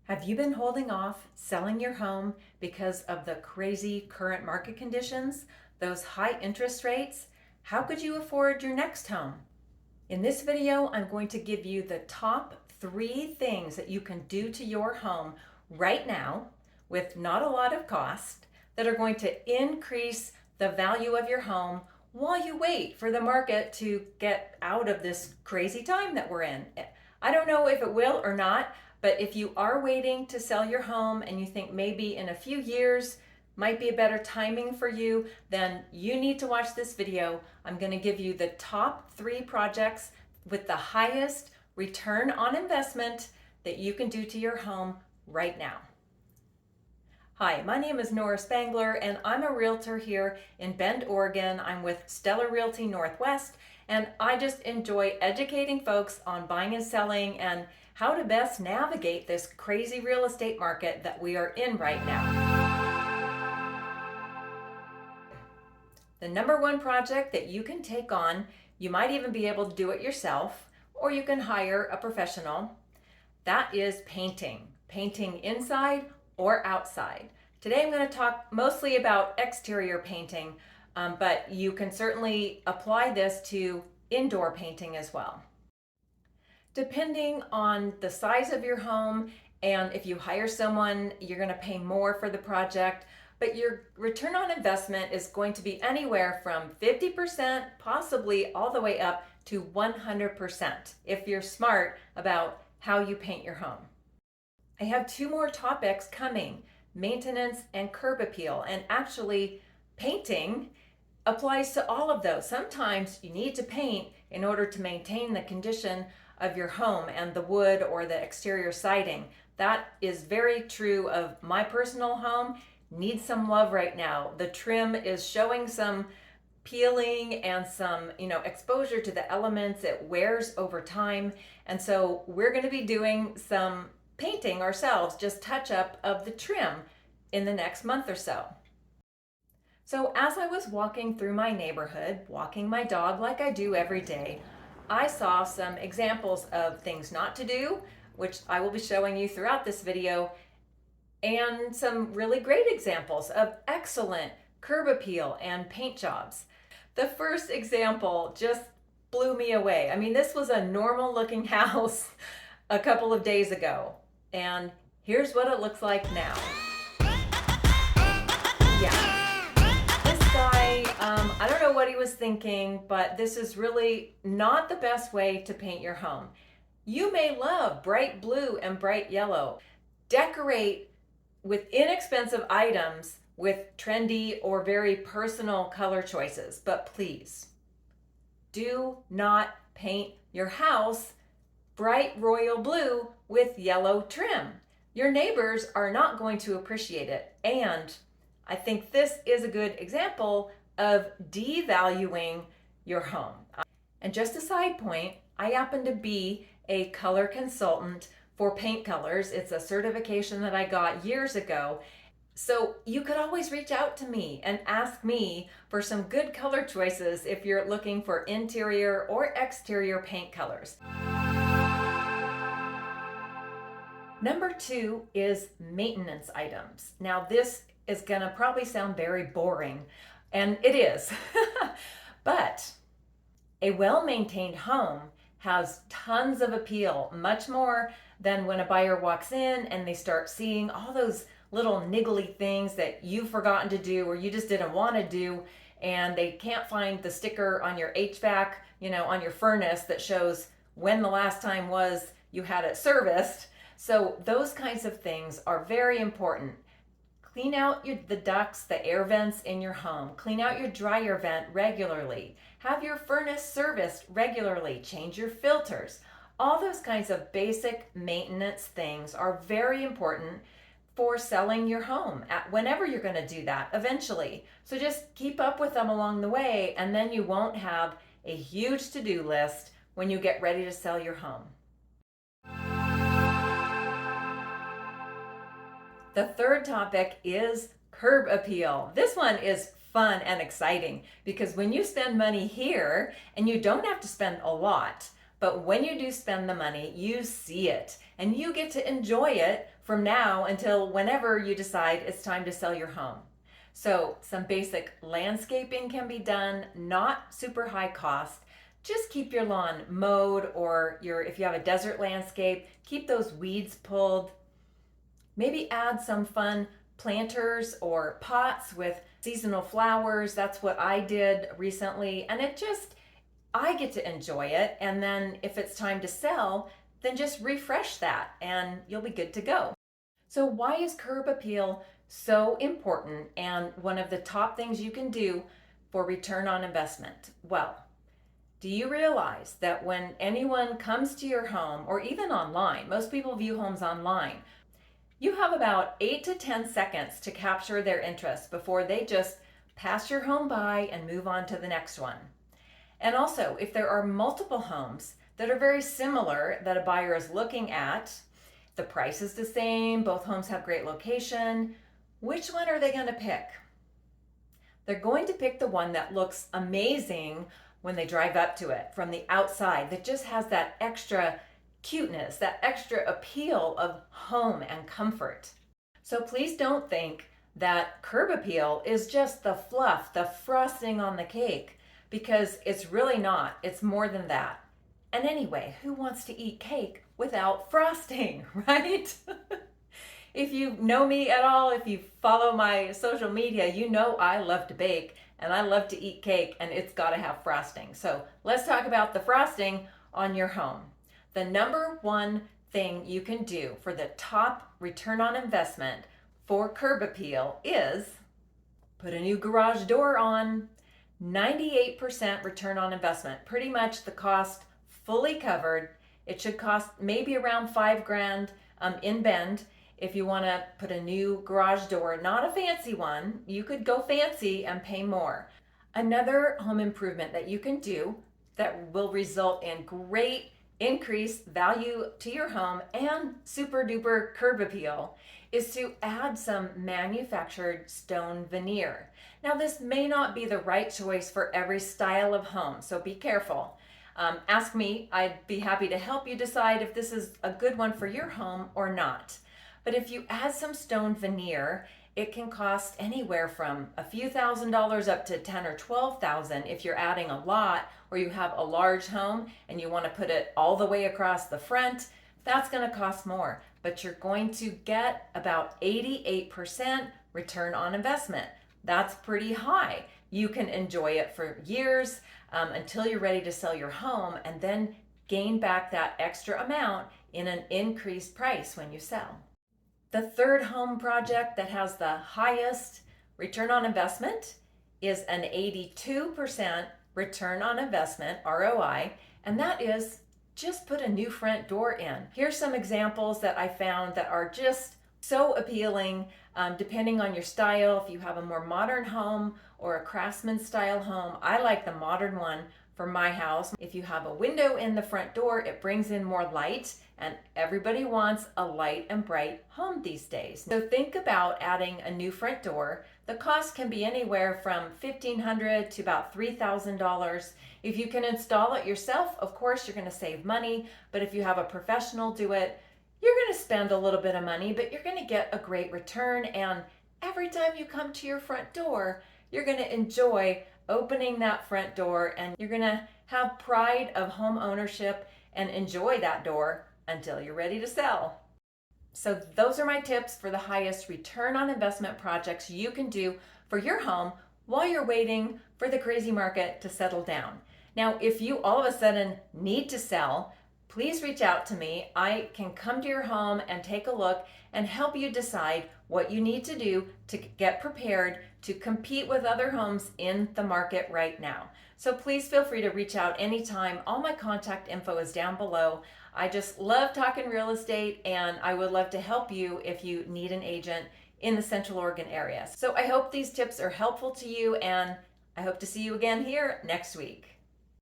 Have you been holding off selling your home because of the crazy current market conditions, those high interest rates? How could you afford your next home? In this video, I'm going to give you the top 3 things that you can do to your home right now with not a lot of cost that are going to increase the value of your home while you wait for the market to get out of this crazy time that we're in. I don't know if it will or not, but if you are waiting to sell your home and you think maybe in a few years might be a better timing for you, then you need to watch this video. I'm going to give you the top 3 projects with the highest return on investment that you can do to your home right now. Hi, my name is Nora Spangler and I'm a realtor here in Bend, Oregon. I'm with Stellar Realty Northwest, and I just enjoy educating folks on buying and selling and how to best navigate this crazy real estate market that we are in right now. The number 1 project that you can take on, you might even be able to do it yourself, or you can hire a professional. That is painting. Painting inside or outside. Today I'm going to talk mostly about exterior painting, but you can certainly apply this to indoor painting as well. Depending on the size of your home, and if you hire someone, you're going to pay more for the project, but your return on investment is going to be anywhere from 50%, possibly all the way up to 100% if you're smart about how you paint your home. I have 2 more topics coming: maintenance and curb appeal. And actually, painting applies to all of those. Sometimes you need to paint in order to maintain the condition of your home and the wood or the exterior siding. That is very true of my personal home. Needs some love right now. The trim is showing some peeling and some, exposure to the elements. It wears over time. And so we're going to be doing some painting ourselves, just touch up of the trim in the next month or so. So as I was walking through my neighborhood, walking my dog like I do every day, I saw some examples of things not to do, which I will be showing you throughout this video, and some really great examples of excellent curb appeal and paint jobs. The first example just blew me away. I mean, this was a normal looking house a couple of days ago, and here's what it looks like now. Yeah. I don't know what he was thinking, but this is really not the best way to paint your home. You may love bright blue and bright yellow. Decorate with inexpensive items with trendy or very personal color choices, but please do not paint your house bright royal blue with yellow trim. Your neighbors are not going to appreciate it, and I think this is a good example of devaluing your home. And just a side point, I happen to be a color consultant for paint colors. It's a certification that I got years ago. So you could always reach out to me and ask me for some good color choices if you're looking for interior or exterior paint colors. Number 2 is maintenance items. Now this is gonna probably sound very boring, and it is, but a well-maintained home has tons of appeal, much more than when a buyer walks in and they start seeing all those little niggly things that you've forgotten to do or you just didn't want to do, and they can't find the sticker on your HVAC, on your furnace that shows when the last time was you had it serviced. So those kinds of things are very important. Clean out the ducts, the air vents in your home. Clean out your dryer vent regularly. Have your furnace serviced regularly. Change your filters. All those kinds of basic maintenance things are very important for selling your home whenever you're going to do that eventually. So just keep up with them along the way, and then you won't have a huge to-do list when you get ready to sell your home. The third topic is curb appeal. This one is fun and exciting because when you spend money here, and you don't have to spend a lot, But when you do spend the money, you see it and you get to enjoy it from now until whenever you decide it's time to sell your home. So some basic landscaping can be done, not super high cost. Just keep your lawn mowed, or if you have a desert landscape, keep those weeds pulled. Maybe add some fun planters or pots with seasonal flowers. That's what I did recently, and I get to enjoy it. And then if it's time to sell, then just refresh that and you'll be good to go. So why is curb appeal so important and one of the top things you can do for return on investment? Well, do you realize that when anyone comes to your home, or even online, most people view homes online, you have about 8 to 10 seconds to capture their interest before they just pass your home by and move on to the next one. And also, if there are multiple homes that are very similar that a buyer is looking at, the price is the same, both homes have great location, which one are they going to pick? They're going to pick the one that looks amazing when they drive up to it from the outside, that just has that extra cuteness, that extra appeal of home and comfort. So please don't think that curb appeal is just the fluff, the frosting on the cake, because it's really not. It's more than that. And anyway, who wants to eat cake without frosting, right? If you know me at all, if you follow my social media, you know I love to bake and I love to eat cake, and it's got to have frosting. So let's talk about the frosting on your home. The number one thing you can do for the top return on investment for curb appeal is put a new garage door on. 98% return on investment, pretty much the cost fully covered. It should cost maybe around $5,000 in Bend. If you want to put a new garage door, not a fancy one, you could go fancy and pay more. Another home improvement that you can do that will result in great increased value to your home and super duper curb appeal is to add some manufactured stone veneer. Now, this may not be the right choice for every style of home, so be careful. Ask me, I'd be happy to help you decide if this is a good one for your home or not. But if you add some stone veneer, it can cost anywhere from a few $1,000s up to 10 or 12,000 if you're adding a lot, or you have a large home and you want to put it all the way across the front. That's going to cost more, but you're going to get about 88% return on investment. That's pretty high. You can enjoy it for years until you're ready to sell your home, and then gain back that extra amount in an increased price when you sell. The third home project that has the highest return on investment is an 82% return on investment, ROI, and that is just put a new front door in. Here's some examples that I found that are just so appealing depending on your style. If you have a more modern home or a craftsman style home, I like the modern one for my house. If you have a window in the front door, it brings in more light, and everybody wants a light and bright home these days. So think about adding a new front door. The cost can be anywhere from $1,500 to about $3,000. If you can install it yourself, of course, you're going to save money, but if you have a professional do it, you're going to spend a little bit of money, but you're going to get a great return. And every time you come to your front door, you're going to enjoy opening that front door, and you're going to have pride of home ownership and enjoy that door until you're ready to sell. So those are my tips for the highest return on investment projects you can do for your home while you're waiting for the crazy market to settle down. Now, if you all of a sudden need to sell, please reach out to me. I can come to your home and take a look and help you decide what you need to do to get prepared to compete with other homes in the market right now. So please feel free to reach out anytime. All my contact info is down below. I just love talking real estate, and I would love to help you if you need an agent in the Central Oregon area. So I hope these tips are helpful to you, and I hope to see you again here next week.